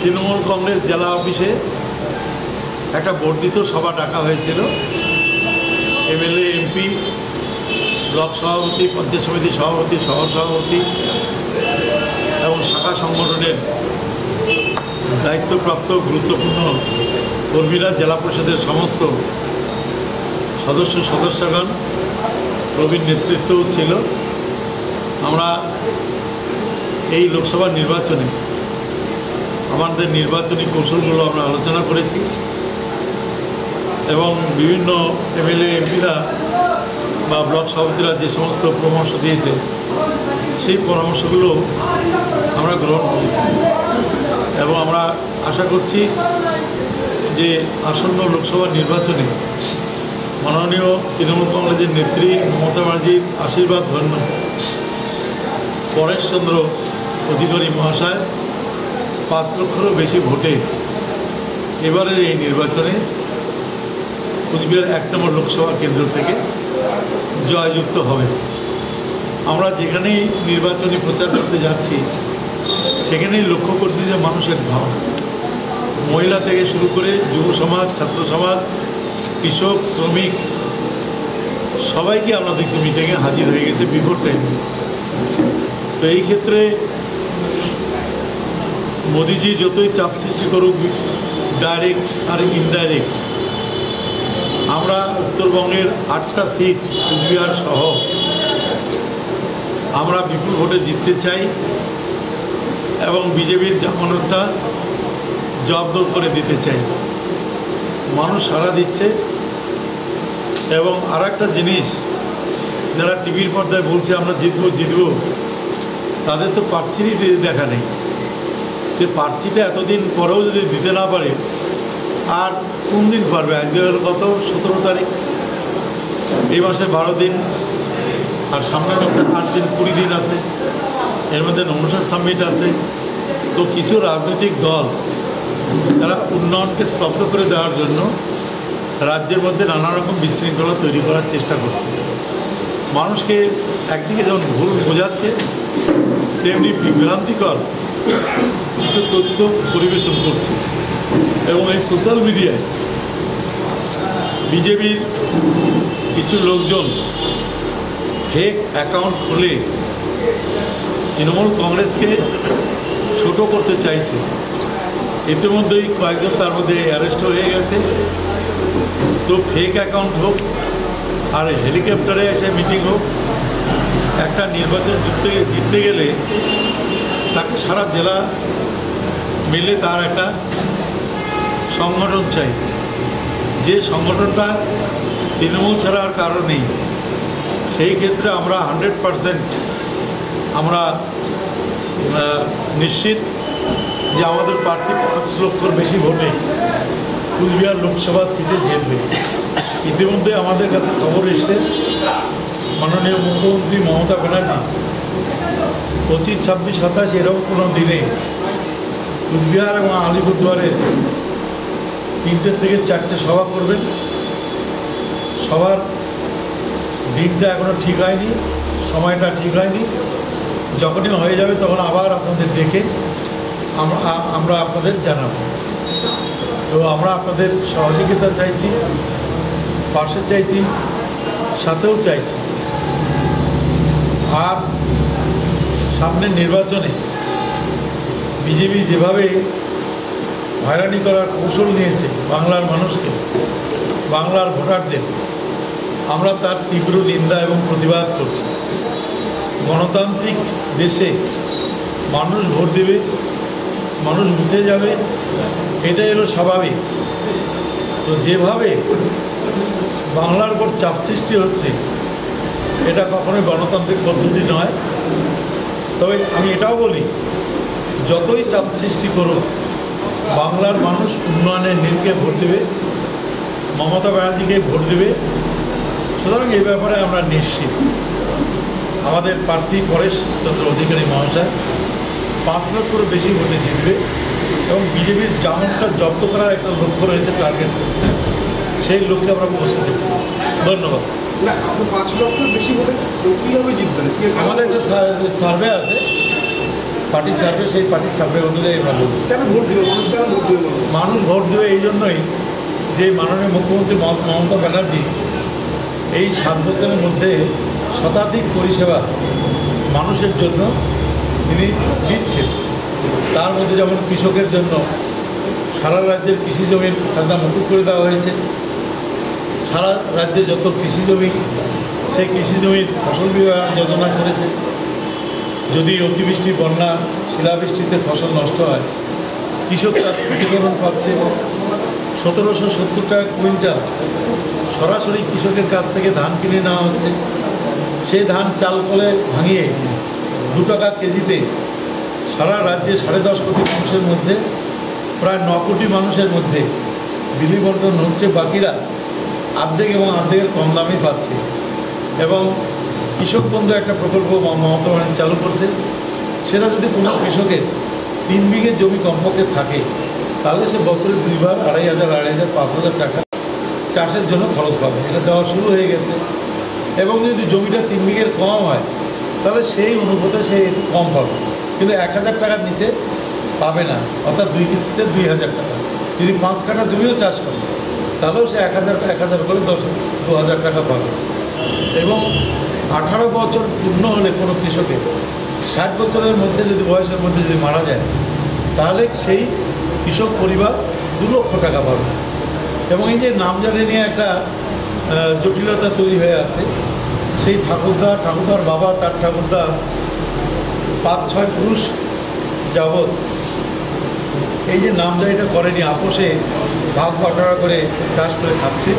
তৃণমূল কংগ্রেস জেলা অফিসে একটা বর্ধিত সভা ডাকা হয়েছিল। এমএলএ, এমপি, ব্লক সভাপতি, পঞ্চায়েত সমিতি সভাপতি, সহ সভাপতি এবং শাখা সংগঠনের দায়িত্বপ্রাপ্ত গুরুত্বপূর্ণ কর্মীরা, জেলা পরিষদের সমস্ত সদস্যগণ, প্রবীণ নেতৃত্বও ছিল। আমরা এই লোকসভা নির্বাচনে আমাদের নির্বাচনী কৌশলগুলো আমরা আলোচনা করেছি এবং বিভিন্ন এমএলএ, এমপিরা বা ব্লক সভাপতিরা যে সমস্ত পরামর্শ দিয়েছে সেই পরামর্শগুলো আমরা গ্রহণ করেছি এবং আমরা আশা করছি যে আসন্ন লোকসভা নির্বাচনে মাননীয় তৃণমূল কংগ্রেসের নেত্রী মমতা ব্যানার্জির আশীর্বাদ ধন্য পরেশচন্দ্র অধিকারী মহাশয় 5 লক্ষেরও বেশি ভোটে এবারের এই নির্বাচনে কুচবিহার 1 নম্বর লোকসভা কেন্দ্র থেকে জয়যুক্ত হবে। আমরা যেখানেই নির্বাচনী প্রচার করতে যাচ্ছি সেখানেই লক্ষ্য করছি যে মানুষের ভাবনা, মহিলা থেকে শুরু করে যুব সমাজ, ছাত্র সমাজ, কৃষক, শ্রমিক সবাইকে আমরা দেখছি মিটিংয়ে হাজির হয়ে গেছে বিফোর টাইমে। তো এই ক্ষেত্রে মোদিজি যতই চাপ সৃষ্টি করুক, ডাইরেক্ট আর ইনডাইরেক্ট, আমরা উত্তরবঙ্গের 8টা সিট কুচবিহার সহ আমরা বিপুল ভোটে জিততে চাই এবং বিজেপির জামানতটা জব্দ করে দিতে চাই। মানুষ সাড়া দিচ্ছে এবং আর একটা জিনিস, যারা টিভির পর্দায় বলছে আমরা জিতব, তাদের তো প্রার্থীরই দেখা নেই। যে প্রার্থীটা এতদিন পরেও যদি দিতে না পারে আর কোন দিন পারবে? আজকে হলো কত, 17 তারিখ, এই মাসে 12 দিন আর সামনের মাসে 8 দিন, 20 দিন আছে, এর মধ্যে নমস্কার সামিট আছে। তো কিছু রাজনৈতিক দল তারা উন্নয়নকে স্তব্ধ করে দেওয়ার জন্য রাজ্যের মধ্যে নানা রকম বিশৃঙ্খলা তৈরি করার চেষ্টা করছে। মানুষকে একদিকে যেমন ভুল বোঝাচ্ছে, তেমনি বিভ্রান্তিকর কিছু তথ্য পরিবেশন করছে এবং এই সোশ্যাল মিডিয়ায় বিজেপির কিছু লোকজন ফেক অ্যাকাউন্ট খুলে তৃণমূল কংগ্রেসকে ছোট করতে চাইছে। ইতিমধ্যেই কয়েকজন তার মধ্যে অ্যারেস্ট হয়ে গেছে। তো ফেক অ্যাকাউন্ট হোক আর হেলিকপ্টারে এসে মিটিং হোক, একটা নির্বাচন জিততে গেলে তাকে সারা জেলা মিলে তার একটা সংগঠন চাই, যে সংগঠনটা তৃণমূল ছাড়া আর কারো নেই। সেই ক্ষেত্রে আমরা 100% আমরা নিশ্চিত যে আমাদের প্রার্থী 5 লক্ষর বেশি ভোটে কুচবিহার লোকসভা সিটে জিতবে। ইতিমধ্যে আমাদের কাছে খবর এসেছে মাননীয় মুখ্যমন্ত্রী মমতা ব্যানার্জি 25, 26, 27 এরকম কোনো দিনে কুচবিহার এবং আলিপুরদুয়ারের 3টে থেকে 4টে সভা করবেন। সবার দিনটা এখনও ঠিক হয়নি, সময়টা ঠিক হয়নি। যখনই হয়ে যাবে তখন আবার আপনাদের ডেকে আমরা আপনাদের জানাব। তো আমরা আপনাদের সহযোগিতা চাইছি, পাশে চাইছি, সাথেও চাইছি। আর সামনের নির্বাচনে বিজেপি যেভাবে হয়রানি করার কৌশল নিয়েছে বাংলার মানুষকে, বাংলার ভোটারদের, আমরা তার তীব্র নিন্দা এবং প্রতিবাদ করছি। গণতান্ত্রিক দেশে মানুষ ভোট দেবে, মানুষ বুঝে যাবে, এটাই হলো স্বাভাবিক। তো যেভাবে বাংলার উপর চাপ সৃষ্টি হচ্ছে এটা কখনোই গণতান্ত্রিক পদ্ধতি নয়। তবে আমি এটাও বলি, যতই চাপ সৃষ্টি করুক বাংলার মানুষ উন্নয়নের নীলকে ভোট দেবে, মমতা ব্যানার্জিকে ভোট দেবে। সুতরাং এই ব্যাপারে আমরা নিশ্চিত আমাদের প্রার্থী পরেশচন্দ্র অধিকারী মহাশয় 5 লক্ষের বেশি ভোটে জিতবে এবং বিজেপির জামানটা জব্দ করার একটা লক্ষ্য রয়েছে, টার্গেট রয়েছে। সেই লক্ষ্যে আমরা পৌঁছাতে চাই। ধন্যবাদ। 5 লক্ষের বেশি ভোটে কীভাবে জিতবেন? আমাদের একটা সার্ভে আছে, পার্টি সার্ভে, সেই পার্টি সার্ভে অনুযায়ী আমরা বলছি। কেন ভোট দেবে মানুষ, কেন ভোট দেবে মানুষ ভোট দেবে এই জন্যই যে মাননীয় মুখ্যমন্ত্রী মমতা ব্যানার্জি এই 7 বছরের মধ্যে শতাধিক পরিষেবা মানুষের জন্য তিনি দিচ্ছেন। তার মধ্যে যেমন কৃষকের জন্য সারা রাজ্যের কৃষি জমির খাজনা মকুব করে দেওয়া হয়েছে। সারা রাজ্যে যত কৃষি জমি, সেই কৃষি জমির ফসল বিমা যোজনা করেছে। যদি অতিবৃষ্টি, বন্যা, শিলাবৃষ্টিতে ফসল নষ্ট হয়, কৃষক তার ক্ষতিপূরণ পাচ্ছে। 1770 টাকা কুইন্টাল সরাসরি কৃষকের কাছ থেকে ধান কিনে নেওয়া হচ্ছে। সেই ধান চাল কলে ভাঙিয়ে 2 টাকা কেজিতে সারা রাজ্যে 10.5 কোটি মানুষের মধ্যে প্রায় 9 কোটি মানুষের মধ্যে বিলি বন্টন হচ্ছে। বাকিরা অর্ধেক এবং অর্ধেকের কম দামে পাচ্ছে। এবং কৃষক বন্ধু একটা প্রকল্প মমতা ব্যানার্জি চালু করছে। সেটা যদি কোনো কৃষকের 3 বিঘে জমি কমপক্ষে থাকে, তাহলে সে বছরে 2 বার 2,500, 5,000 টাকা চাষের জন্য খরচ পাবে। এটা দেওয়া শুরু হয়ে গেছে। এবং যদি জমিটা 3 বিঘের কম হয়, তাহলে সেই অনুপাতে সে একটু কম পাবে, কিন্তু 1,000 টাকার নিচে পাবে না। অর্থাৎ 2 কিস্তিতে 2,000 টাকা। যদি 5 কাঠা জমিও চাষ করে, তাহলেও সে 1,000 করে 2,000 টাকা পাবে। এবং 18 বছর পূর্ণ হলে কোনো কৃষকের 60 বছরের মধ্যে যদি বয়সের মধ্যে যদি মারা যায়, তাহলে সেই কৃষক পরিবার 2 লক্ষ টাকা পাবে। এবং এই যে নামজারি নিয়ে একটা জটিলতা তৈরি হয়ে আছে, সেই ঠাকুরদার বাবা, তার ঠাকুরদা 5-6 পুরুষ যাবৎ এই যে নামজারিটা করেনি, আপোষে ভাগ বাটোয়ারা করে চাষ করে খাচ্ছে।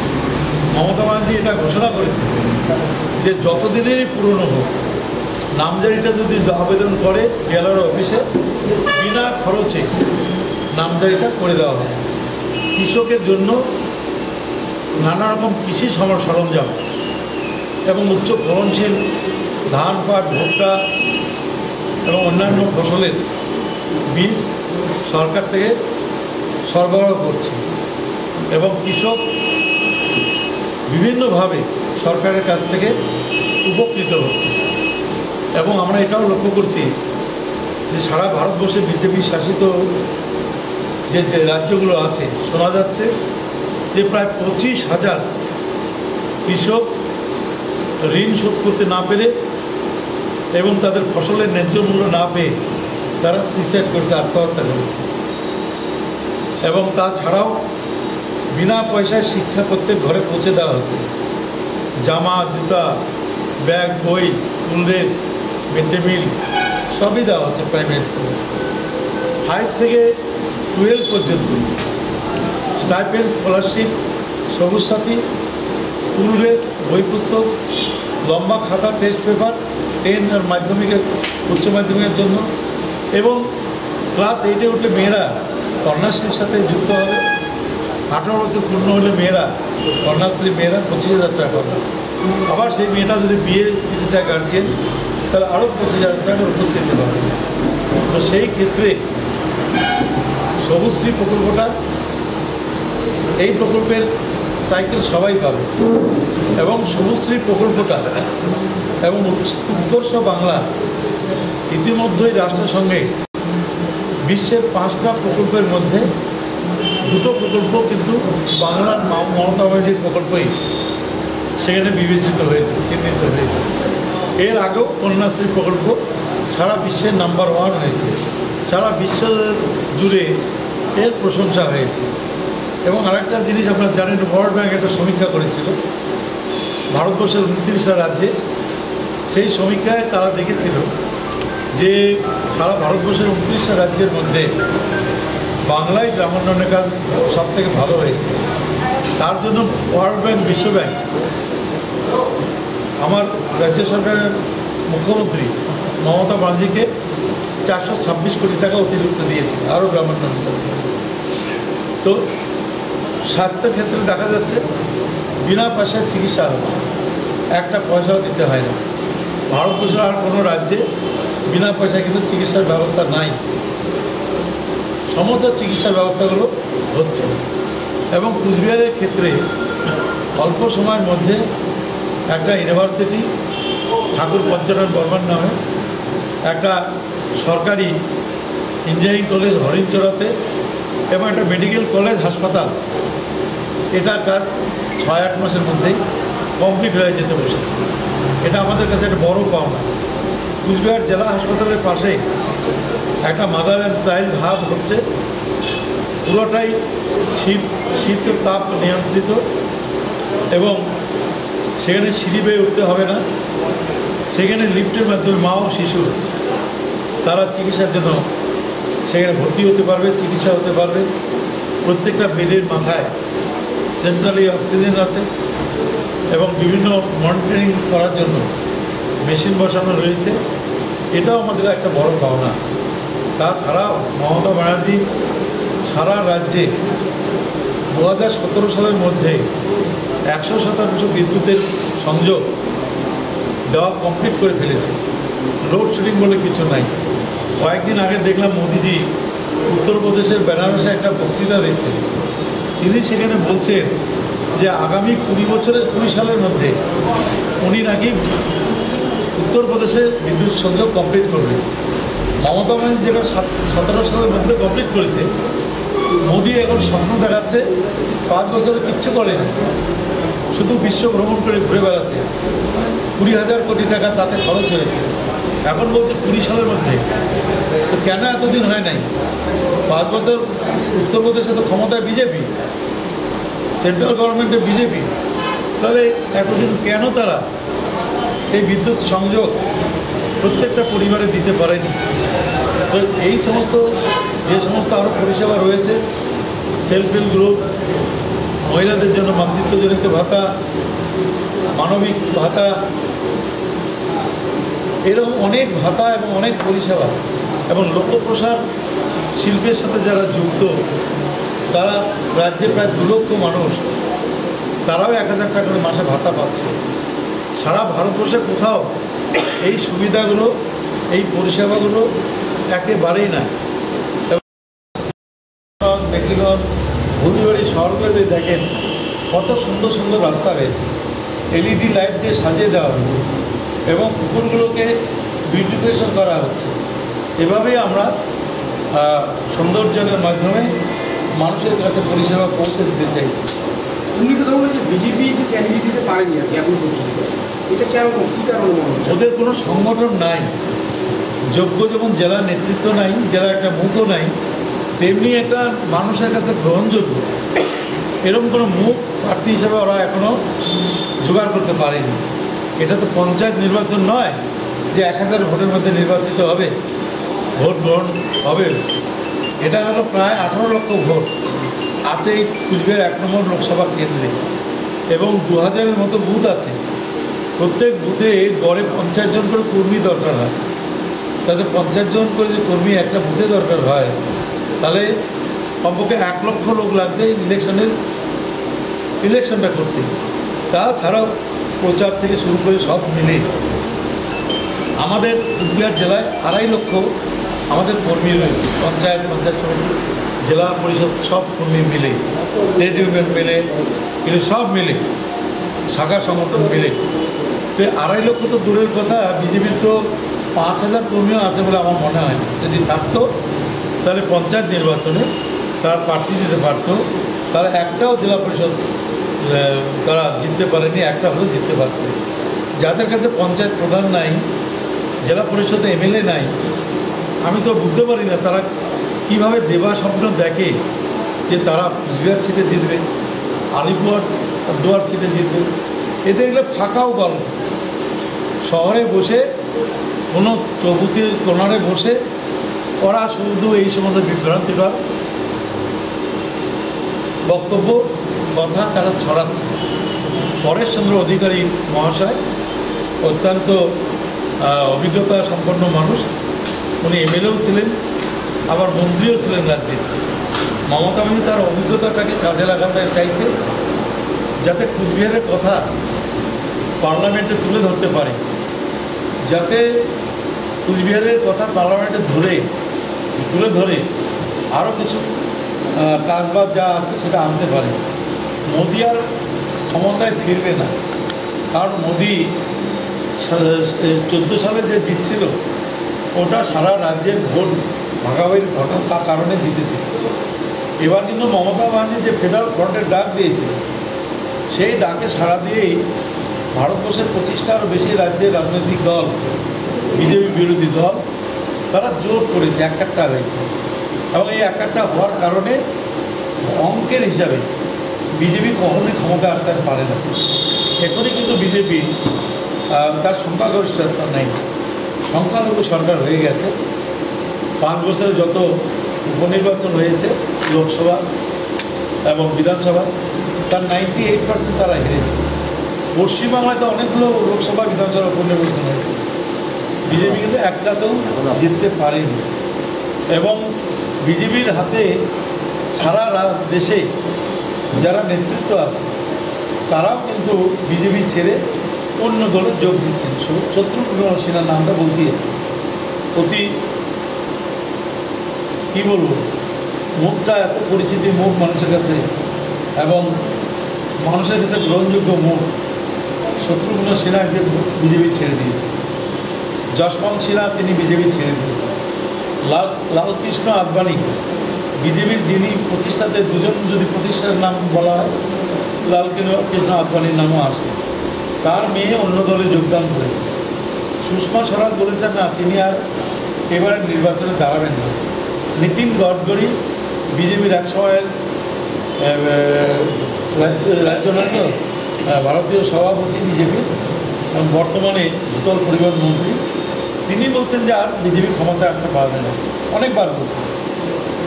মমতা ব্যানার্জি এটা ঘোষণা করেছে যে যতদিনেরই পুরনো হোক, নামজারিটা যদি আবেদন করে বিএলআর অফিসে, বিনা খরচে নামজারিটা করে দেওয়া হবে। কৃষকের জন্য নানা রকম কৃষি সরঞ্জাম এবং উচ্চ ফলনশীল ধান, পাট, ভুট্টা এবং অন্যান্য ফসলের বীজ সরকার থেকে সরবরাহ করছে। এবং কৃষক বিভিন্নভাবে সরকারের কাছ থেকে উপকৃত হচ্ছে। এবং আমরা এটাও লক্ষ্য করছি যে সারা ভারতবর্ষে বিজেপি শাসিত যে রাজ্যগুলো আছে, শোনা যাচ্ছে যে প্রায় 25,000 কৃষক ঋণ শোধ করতে না পেরে এবং তাদের ফসলের ন্যায্য মূল্য না পেয়ে তারা সুইসাইড করেছে, আত্মহত্যা করেছে। এবং তাছাড়াও বিনা পয়সায় শিক্ষা প্রত্যেক ঘরে পৌঁছে দেওয়া হচ্ছে। জামা, জুতা, ব্যাগ, বই, school dress, mid day meal সবই দেওয়া হচ্ছে প্রাইমারি স্কুলে। 5 থেকে 12 পর্যন্ত স্টাইপেন্ড, স্কলারশিপ, সবুজ সাথী, স্কুল ড্রেস, বই পুস্তক, লম্বা খাতা, টেস্ট পেপার 10 আর মাধ্যমিকের, উচ্চ মাধ্যমিকের জন্য। এবং ক্লাস 8-এ উঠলে মেয়েরা কন্যাশ্রীর সাথে যুক্ত হবে। 18 বছর পূর্ণ হলে মেয়েরা, কন্যাশ্রী মেয়েরা 25,000 টাকা পাবে। আবার সেই মেয়েটা যদি বিয়ে দিতে চায় গার্জিয়ান, তাহলে আরও 25,000 টাকার উপস্থিতি পাবে। তো সেই ক্ষেত্রে সবুজশ্রী প্রকল্পটা, এই প্রকল্পের সাইকেল সবাই পাবে। এবং সবুজশ্রী প্রকল্পটা এবং উৎকর্ষ বাংলা ইতিমধ্যেই রাষ্ট্রসংঘে বিশ্বের 5টা প্রকল্পের মধ্যে 2টো প্রকল্প কিন্তু বাংলার মমতা ব্যানার্জির প্রকল্পই সেখানে বিবেচিত হয়েছে, চিহ্নিত হয়েছে। এর আগেও কন্যাশ্রী প্রকল্প সারা বিশ্বের নাম্বার 1 হয়েছে। সারা বিশ্ব জুড়ে এর প্রশংসা হয়েছে। এবং আরেকটা জিনিস আপনারা জানেন, ওয়ার্ল্ড ব্যাংক একটা সমীক্ষা করেছিল ভারতবর্ষের 29টা রাজ্যে। সেই সমীক্ষায় তারা দেখেছিল যে সারা ভারতবর্ষের 29টা রাজ্যের মধ্যে বাংলায় গ্রামোন্নয়নের কাজ সবথেকে ভালো হয়েছে। তার জন্য ওয়ার্ল্ড ব্যাংক, বিশ্ব ব্যাংক আমার রাজ্য সরকারের মুখ্যমন্ত্রী মমতা ব্যানার্জিকে 426 কোটি টাকা অতিরিক্ত দিয়েছে আরও গ্রামোন্নয়ন করতে। তো স্বাস্থ্যের ক্ষেত্রে দেখা যাচ্ছে বিনা পয়সায় চিকিৎসা হচ্ছে, একটা পয়সাও দিতে হয় না। ভারতবর্ষের আর কোনো রাজ্যে বিনা পয়সায় কিন্তু চিকিৎসার ব্যবস্থা নাই। সমস্ত চিকিৎসার ব্যবস্থাগুলো হচ্ছে। এবং কুচবিহারের ক্ষেত্রে অল্প সময়ের মধ্যে একটা ইউনিভার্সিটি ঠাকুর পঞ্চানন বর্মন নামে একটা সরকারি ইঞ্জিনিয়ারিং কলেজ হরিণচড়াতে এবং একটা মেডিকেল কলেজ হাসপাতাল, এটার কাজ 6-8 মাসের মধ্যেই কমপ্লিট হয়ে যেতে বসেছে। এটা আমাদের কাছে একটা বড় পাওনা। কুচবিহার জেলা হাসপাতালের পাশে একটা মাদার অ্যান্ড চাইল্ড হাব হচ্ছে, পুরোটাই শীত তাপ নিয়ন্ত্রিত এবং সেখানে সিঁড়ি বেয়ে উঠতে হবে না। সেখানে লিফটের মাধ্যমে মা ও শিশু তারা চিকিৎসার জন্য সেখানে ভর্তি হতে পারবে, চিকিৎসা হতে পারবে। প্রত্যেকটা বেডের মাথায় সেন্ট্রালি অক্সিজেন আছে এবং বিভিন্ন মনিটরিং করার জন্য মেশিন বসানো রয়েছে। এটাও আমাদের একটা বড় পাওনা। তাছাড়াও মমতা ব্যানার্জি সারা রাজ্যে 2017 সালের মধ্যে 100% বিদ্যুতের সংযোগ দেওয়া কমপ্লিট করে ফেলেছে। লোডশেডিং বলে কিছু নাই। কয়েকদিন আগে দেখলাম মোদিজি উত্তরপ্রদেশের বেনারসে একটা বক্তৃতা দিচ্ছেন। তিনি সেখানে বলছেন যে আগামী 20 সালের মধ্যে উনি নাকি উত্তরপ্রদেশে বিদ্যুৎ সংযোগ কমপ্লিট করবে। মমতা ব্যানার্জি যেটা 17 সালের মধ্যে কমপ্লিট করেছে, মোদি এখন স্বপ্ন দেখাচ্ছে 5 বছরে কিচ্ছু করেনি, শুধু বিশ্ব ভ্রমণ করে ঘুরে বেড়াচ্ছে। 20,000 কোটি টাকা তাতে খরচ হয়েছে। এখন বলছে 20 সালের মধ্যে। তো কেন এতদিন হয় নাই? 5 বছর উত্তরপ্রদেশে তো ক্ষমতায় বিজেপি, সেন্ট্রাল গভর্নমেন্টে বিজেপি, তাহলে এতদিন কেন তারা এই বিদ্যুৎ সংযোগ প্রত্যেকটা পরিবারে দিতে পারেনি? তো এই সমস্ত যে সমস্ত আরও পরিষেবা রয়েছে, সেলফ হেল্প গ্রুপ, মহিলাদের জন্য মাতৃত্বজনিত ভাতা, মানবিক ভাতা, এরকম অনেক ভাতা এবং অনেক পরিষেবা এবং লোকপ্রসার শিল্পের সাথে যারা যুক্ত, তারা রাজ্যে প্রায় 2 লক্ষ মানুষ, তারাও 1,000 টাকা করে মাসে ভাতা পাচ্ছে। সারা ভারতবর্ষে কোথাও এই সুবিধাগুলো, এই পরিষেবাগুলো একেবারেই না। মেঘিগঞ্জ, হলদিবাড়ি শহরগুলোতে দেখেন কত সুন্দর সুন্দর রাস্তা হয়েছে, LED লাইট দিয়ে সাজিয়ে দেওয়া হয়েছে এবং পুকুরগুলোকে বিউটিফিকেশন করা হচ্ছে। এভাবেই আমরা সৌন্দর্যের মাধ্যমে মানুষের কাছে পরিষেবা পৌঁছে দিতে চাইছি। উনি কথা বলে যে বিজেপি যে ক্যান্ডিডেট দিতে পারেনি আর কি এখন পর্যন্ত, এটা কেমন, কী কারণে মনে হচ্ছে? ওদের কোনো সংগঠন নাই, যোগ্য যেমন জেলা নেতৃত্ব নাই, জেলা একটা মুখও নাই, তেমনি একটা মানুষের কাছে গ্রহণযোগ্য এরকম কোনো মুখ প্রার্থী হিসেবে ওরা এখনও জোগাড় করতে পারেনি। এটা তো পঞ্চায়েত নির্বাচন নয় যে 1,000 ভোটের মধ্যে নির্বাচিত হবে, ভোট গ্রহণ হবে। এটা হলো প্রায় 18 লক্ষ ভোট আছে এই কুচবিহার 1 নম্বর লোকসভা কেন্দ্রে এবং 2000-এর মতো বুথ আছে। প্রত্যেক বুথে গড়ে 50 জন করে কর্মী দরকার হয়। তাদের 50 জন করে যে কর্মী একটা বুথে দরকার হয়, তাহলে কমপক্ষে 1 লক্ষ লোক লাগছে ইলেকশনটা করতে। তাছাড়াও প্রচার থেকে শুরু করে সব মিলে আমাদের কুচবিহার জেলায় 2.5 লক্ষ আমাদের কর্মী রয়েছে। পঞ্চায়েত সমিতি, জেলা পরিষদ সব কর্মী মিলে, ট্রেড ইউনিয়ন মিলে, কিন্তু সব মিলে, শাখা সংগঠন মিলে। তো 2.5 লক্ষ তো দূরের কথা, বিজেপির তো 5,000 কর্মীও আছে বলে আমার মনে হয়। যদি থাকতো তাহলে পঞ্চায়েত নির্বাচনে তারা প্রার্থী দিতে পারতো। তারা একটাও জেলা পরিষদ তারা জিততে পারেনি, একটা হলেও জিততে পারত। যাদের কাছে পঞ্চায়েত প্রধান নাই, জেলা পরিষদে MLA নাই, আমি তো বুঝতে পারি না তারা কীভাবে দেবা স্বপ্ন দেখে যে তারা কুচবিহার সিটে জিতবে, আলিপুরদুয়ার সিটে জিতবে। এদের এগুলো ফাঁকাও গল্প। শহরে বসে কোনো চৌবুতির কোনারে বসে ওরা শুধু এই সমস্ত বিভ্রান্তিকর বক্তব্য কথা তারা ছড়াচ্ছে। পরেশচন্দ্র অধিকারী মহাশয় অত্যন্ত অভিজ্ঞতা সম্পন্ন মানুষ, উনি MLAও ছিলেন, আবার মন্ত্রীও ছিলেন রাজ্যে। মমতা ব্যানার্জি তার অভিজ্ঞতাটাকে কাজে লাগাতে চাইছে, যাতে কুচবিহারের কথা পার্লামেন্টে তুলে ধরতে পারে, যাতে কুচবিহারের কথা পার্লামেন্টে তুলে ধরে আরও কিছু কাজবাজ যা আছে সেটা আনতে পারে। মোদি আর ক্ষমতায় ফিরবে না, কারণ মোদি 14 সালে যে দিচ্ছিল ওটা সারা রাজ্যের ভোট ভাগাভাগির ঘটনার কারণে জিতেছে। এবার কিন্তু মমতা ব্যানার্জি যে ফেডারেল ফ্রন্টের ডাক দিয়েছিল, সেই ডাকে সাড়া দিয়েই ভারতবর্ষের 25টারও বেশি রাজ্যের রাজনৈতিক দল, বিজেপি বিরোধী দল, তারা জোর করেছে, একটা হয়েছে। এবং এই একটা হওয়ার কারণে অঙ্কের হিসাবে বিজেপি কখনোই ক্ষমতা আসতে পারে না। এখনই কিন্তু বিজেপি তার সংখ্যাগরিষ্ঠতা নেই, সংখ্যালঘু সরকার হয়ে গেছে। 5 বছরে যত উপনির্বাচন হয়েছে লোকসভা এবং বিধানসভা, তার 98% তারা হেরেছে। পশ্চিমবাংলায় তো অনেকগুলো লোকসভা বিধানসভা উপনির্বাচন হয়েছে, বিজেপি কিন্তু একটাতেও জিততে পারেনি। এবং বিজেপির হাতে সারা দেশে যারা নেতৃত্ব আছে তারাও কিন্তু বিজেপি ছেড়ে অন্য দলে যোগ দিচ্ছেন। শত্রুঘ্ন সিনহার নামটা বলতে অতি কী বলবো, মুখটা এত পরিচিতি মুখ মানুষের কাছে এবং মানুষের কাছে গ্রহণযোগ্য মুখ। শত্রুঘ্ন সিনহাকে বিজেপি ছেড়ে দিয়েছে, যশবন্ত সিনহা তিনি বিজেপি ছেড়ে দিয়েছেন, লালকৃষ্ণ আদবানি বিজেপির যিনি প্রতিষ্ঠাতে, দুজন যদি প্রতিষ্ঠার নাম বলা হয় লালকৃষ্ণ আদবানির নামও আসে, তার মেয়ে অন্য দলে যোগদান করেছে। সুষমা স্বরাজ বলেছেন না, তিনি আর এবারে নির্বাচনে দাঁড়াবেন না। নীতিন গডকরি বিজেপির এক সময়ের রাজ্যনায়ক ভারতীয় সভাপতি বিজেপির, এবং বর্তমানে ভূতল পরিবহন মন্ত্রী, তিনি বলছেন যে আর বিজেপি ক্ষমতায় আসতে পারবে না, অনেকবার বলছেন।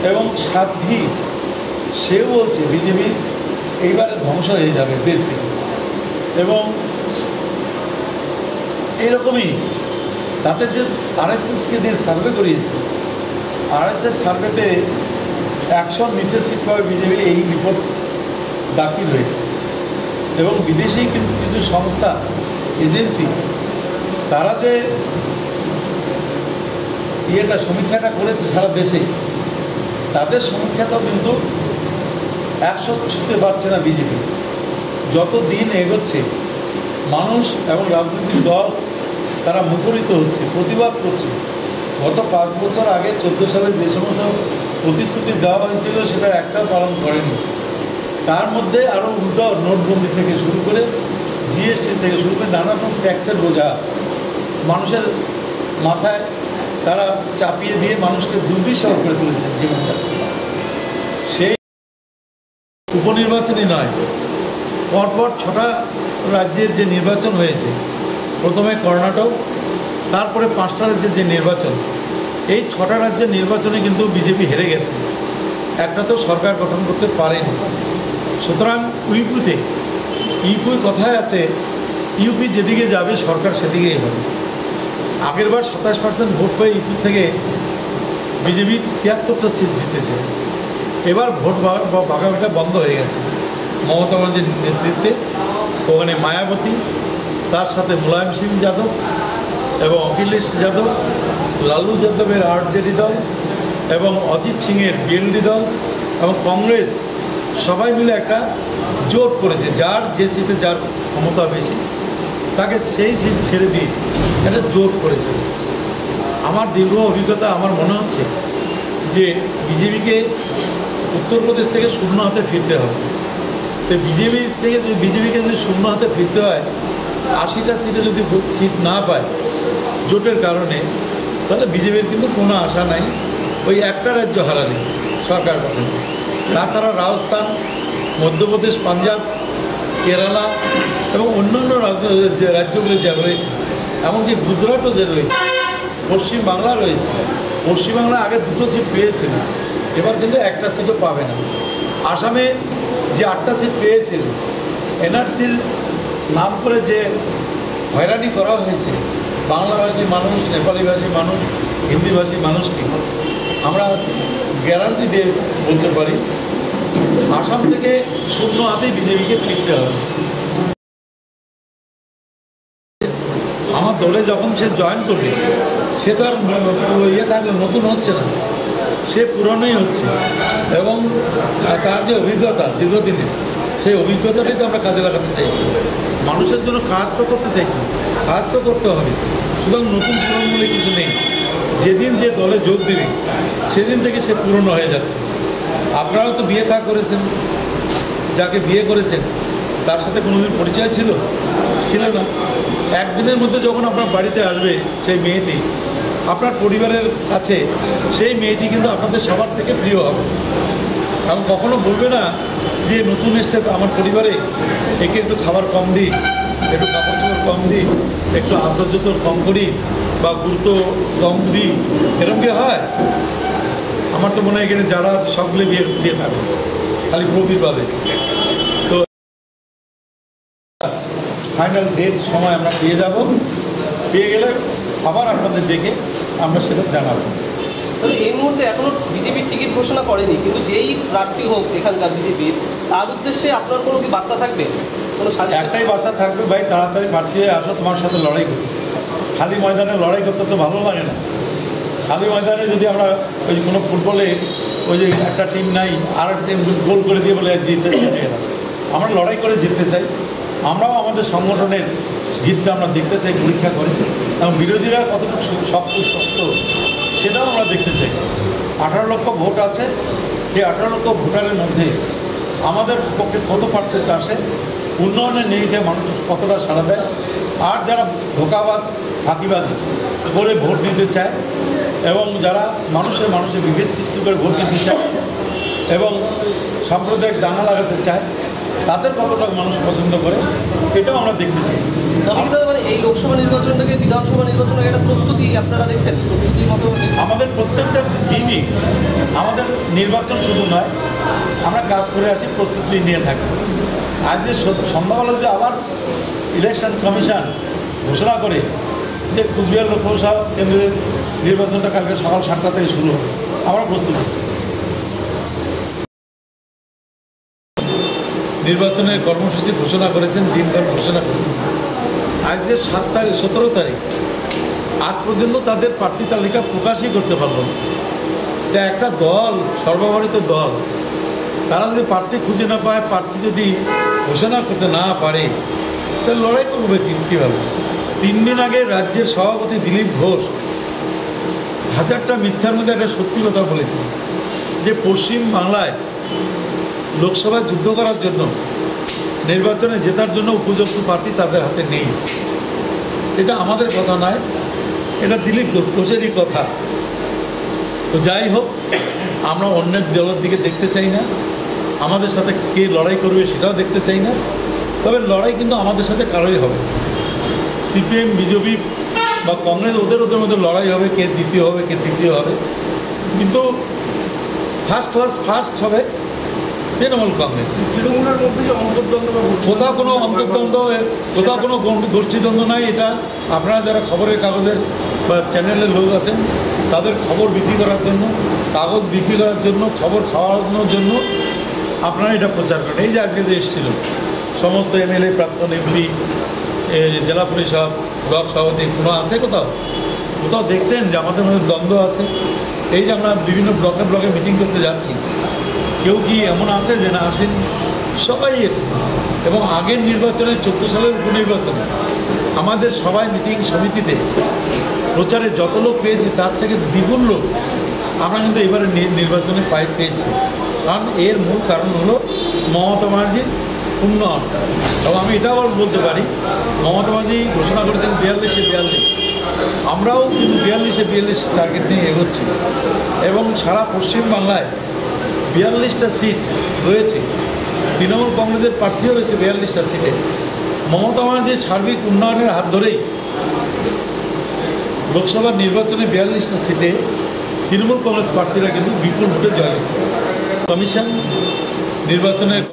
এবং সাধ্বী সেও বলছে বিজেপি এইবারে ধ্বংস হয়ে যাবে দেশ থেকে। এবং এইরকমই তাতে যে আরএসএসকে দিয়ে সার্ভে করিয়েছে, আরএসএস সার্ভেতে 100 নিচে সিট পাবে বিজেপি, এই রিপোর্ট দাখিল হয়েছে। এবং বিদেশি কিন্তু কিছু সংস্থা, এজেন্সি, তারা যে সমীক্ষাটা করেছে সারা দেশে, তাদের সমীক্ষাতেও কিন্তু 100 ছুঁতে পারছে না বিজেপি। যত দিন এগোচ্ছে মানুষ এবং রাজনৈতিক দল তারা মুখরিত হচ্ছে, প্রতিবাদ করছে। গত 5 বছর আগে 14 সালে যে সমস্ত প্রতিশ্রুতি দেওয়া হয়েছিল সেটার একটাও পালন করেনি। তার মধ্যে আরও উল্টো নোটবন্দি থেকে শুরু করে জিএসটি থেকে শুরু করে নানা রকম ট্যাক্সের বোঝা মানুষের মাথায় তারা চাপিয়ে দিয়ে মানুষকে দুর্বিষহ করে তুলেছেন জীবনটা। সেই উপনির্বাচনই নয়, পরপর 6টা রাজ্যের যে নির্বাচন হয়েছে, প্রথমে কর্ণাটক, তারপরে 5টা রাজ্যের যে নির্বাচন, এই 6টা রাজ্যের নির্বাচনে কিন্তু বিজেপি হেরে গেছে, একটাতেও সরকার গঠন করতে পারেনি। সুতরাং ইউপি কথায় আছে, ইউপি যেদিকে যাবে সরকার সেদিকেই হবে। আগেরবার 27% ভোট পেয়ে ইউপি থেকে বিজেপি 73টা সিট জিতেছে। এবার ভোট ভাগাভাগিটা বন্ধ হয়ে গেছে মমতা ব্যানার্জির নেতৃত্বে। ওখানে মায়াবতী, তার সাথে মুলায়ম সিং যাদব এবং অখিলেশ যাদব, লালু যাদবের আরজেডি দল এবং অজিত সিংয়ের বিএলডি দল এবং কংগ্রেস সবাই মিলে একটা জোট করেছে, যার যে সিটে যার ক্ষমতা বেশি তাকে সেই সিট ছেড়ে দিয়ে একটা জোট করেছে। আমার দীর্ঘ অভিজ্ঞতা, আমার মনে হচ্ছে যে বিজেপিকে উত্তরপ্রদেশ থেকে শূন্য হাতে ফিরতে হবে। তো বিজেপিকে যদি শূন্য হাতে ফিরতে হয়, 80টা সিটে যদি সিট না পায় জোটের কারণে, তাহলে বিজেপির কিন্তু কোনো আশা নাই ওই একটা রাজ্য হারালে সরকার গঠন। তাছাড়া রাজস্থান, মধ্যপ্রদেশ, পাঞ্জাব, কেরালা এবং অন্যান্য যে রাজ্যগুলি যা রয়েছে, এমনকি গুজরাটও যে রয়েছে, পশ্চিমবাংলা রয়েছে। পশ্চিমবাংলা আগে 2টো সিট পেয়েছিল, এবার কিন্তু একটা সিটও পাবে না। আসামে যে 8টা সিট পেয়েছিল, এনআরসির নাম করে যে হয়রানি করা হয়েছে বাংলাভাষী মানুষ, নেপালিভাষী মানুষ, হিন্দিভাষী মানুষকে, আমরা গ্যারান্টি দিয়ে বলতে পারি আসাম থেকে শূন্য হাতেই বিজেপিকে ফিরতে হবে। আমার দলে যখন সে জয়েন করবে, সে তো আর থাকলে নতুন হচ্ছে না, সে পুরনোই হচ্ছে। এবং তার যে অভিজ্ঞতা দীর্ঘদিনের, সেই অভিজ্ঞতাটাই তো আমরা কাজে লাগাতে চাইছি। মানুষের জন্য কাজ তো করতে চাইছি, কাজ তো করতে হবে। সুতরাং নতুন পুরনো বলে কিছু নেই। যেদিন যে দলে যোগ দেবে সেদিন থেকে সে পূরণ হয়ে যাচ্ছে। আপনারাও তো বিয়ে থা করেছেন, যাকে বিয়ে করেছেন তার সাথে কোনোদিন পরিচয় ছিল না। একদিনের মধ্যে যখন আপনার বাড়িতে আসবে সেই মেয়েটি, আপনার পরিবারের কাছে সেই মেয়েটি কিন্তু আপনাদের সবার থেকে প্রিয় হবে। এবং কখনো বলবে না যে নতুন এসে আমার পরিবারে, একে একটু খাবার কম দিই, একটু কাপড় চোপড় কম দিই, একটু আদর কম করি বা গুরুত্ব কম দিই, এরকম কি হয়? আমার তো মনে হয় এখানে যারা আছে সবগুলো বিয়ে থাকে, খালি প্রবীর বাদে। তো ফাইনাল ডেট সময় আমরা পেয়ে যাব, পেয়ে গেলে আবার আপনাদের ডেকে আমরা সেটা জানাবো। তবে এই মুহূর্তে এখনো বিজেপির টিকিট ঘোষণা করেনি, কিন্তু যেই প্রার্থী হোক এখানকার বিজেপির, তার উদ্দেশ্যে আপনার কোনো কি বার্তা থাকবে? কোনো একটাই বার্তা থাকবে, ভাই তাড়াতাড়ি প্রার্থী হয়ে আসো, তোমার সাথে লড়াই করি। খালি ময়দানে লড়াই করতে তো ভালো লাগে না। খালি ময়দানে যদি আমরা ওই কোনো ফুটবলে ওই যে একটা টিম নাই আর টিম গোল করে দিয়ে বলে জিততে চাই না, আমরা লড়াই করে জিততে চাই। আমরাও আমাদের সংগঠনের জিতটা আমরা দেখতে চাই পরীক্ষা করে, এবং বিরোধীরা কতটুকু শক্ত সেটাও আমরা দেখতে চাই। 18 লক্ষ ভোট আছে, সেই 18 লক্ষ ভোটারের মধ্যে আমাদের পক্ষে কত পার্সেন্ট আসে, উন্নয়নের নিরিখে মানুষ কতটা সাড়া দেয়, আর যারা ধোঁকাবাজ ফাঁকিবাজি করে ভোট নিতে চায় এবং যারা মানুষের বিভেদ সৃষ্টি করে ভোট নিতে চায় এবং সাম্প্রদায়িক দাঙ্গা লাগাতে চায়, তাদের কতটা মানুষ পছন্দ করে এটাও আমরা দেখতে চাই। মানে এই লোকসভা নির্বাচনটাকে বিধানসভা নির্বাচনের একটা প্রস্তুতি আপনারা দেখছেন, প্রস্তুতির মতো আমাদের প্রত্যেকটা দিনই আমাদের নির্বাচন শুধু নয়, আমরা কাজ করে আসি, প্রস্তুতি নিয়ে থাকি। আজ যে সন্ধ্যাবেলা যে আবার ইলেকশন কমিশন ঘোষণা করে যে কুচবিহার লোকসভা কেন্দ্রের নির্বাচনটা কালকে সকাল 7টা থেকে শুরু হবে, আমরা প্রস্তুত আছি। নির্বাচনের কর্মসূচি ঘোষণা করেছেন, দিনক্ষণ ঘোষণা করেছেন। আজ যে 17 তারিখ, আজ পর্যন্ত তাদের প্রার্থী তালিকা প্রকাশই করতে পারল না। যে একটা দল, সর্বভারতীয় দল, তারা যদি প্রার্থী খুঁজে না পায়, প্রার্থী যদি ঘোষণা করতে না পারে, তাহলে লড়াই করবে কীভাবে? 3 দিন আগে রাজ্যের সভাপতি দিলীপ ঘোষ 1000টা মিথ্যার মধ্যে একটা সত্যি কথা বলেছেন যে পশ্চিম বাংলায় লোকসভায় যুদ্ধ করার জন্য, নির্বাচনে জেতার জন্য উপযুক্ত প্রার্থী তাদের হাতে নেই। এটা আমাদের কথা নয়, এটা দিলীপ ঘোষেরই কথা। তো যাই হোক, আমরা অন্যের দলের দিকে দেখতে চাই না, আমাদের সাথে কে লড়াই করবে সেটাও দেখতে চাই না। তবে লড়াই কিন্তু আমাদের সাথে কারোই হবে, সিপিএম, বিজেপি বা কংগ্রেস, ওদের মধ্যে লড়াই হবে, কে দ্বিতীয় হবে কে তৃতীয় হবে। কিন্তু ফার্স্ট হবে তৃণমূল কংগ্রেস। তৃণমূলের মধ্যে যে অন্তর্দ্বন্দ্ব, কোথাও কোনো অন্তর্দ্বন্দ্ব, কোথাও কোনো গোষ্ঠীদ্বন্দ্ব নাই। এটা আপনারা যারা খবরের কাগজের বা চ্যানেলের লোক আছেন, তাদের খবর বিক্রি করার জন্য, কাগজ বিক্রি করার জন্য, খবর খাওয়ানোর জন্য আপনারা এটা প্রচার করেন। এই যে আজকে যে এসেছিল সমস্ত এমএলএ, প্রাক্তন এমপি, জেলা পরিষদ, ব্লক সভাপতি, কোনো আছে কোথাও দেখছেন যে আমাদের মধ্যে দ্বন্দ্ব আছে? এই যে আমরা বিভিন্ন ব্লকে মিটিং করতে যাচ্ছি, কেউ কি এমন আছে যে না আসেনি? সবাই এসছে। এবং আগের নির্বাচনে 14 সালের উপনির্বাচনে আমাদের সবাই মিটিং সমিতিতে প্রচারে যত লোক পেয়েছি তার থেকে দ্বিগুণ লোক আমরা কিন্তু এবারে নির্বাচনে পেয়েছি। কারণ এর মূল কারণ হলো মমতা ব্যানার্জির উন্নয়ন। এবং আমি এটাও বলতে পারি, মমতা ব্যানার্জি ঘোষণা করেছেন 42-এ 42, আমরাও কিন্তু 42-এ 42 টার্গেট নিয়ে এগোচ্ছি। এবং সারা পশ্চিমবাংলায় 42টা সিট রয়েছে, তৃণমূল কংগ্রেসের প্রার্থীও রয়েছে 42টা সিটে। মমতা ব্যানার্জির সার্বিক উন্নয়নের হাত ধরেই লোকসভার নির্বাচনে 42টা সিটে তৃণমূল কংগ্রেস প্রার্থীরা কিন্তু বিপুল ভোটে জয় কমিশন নির্বাচনের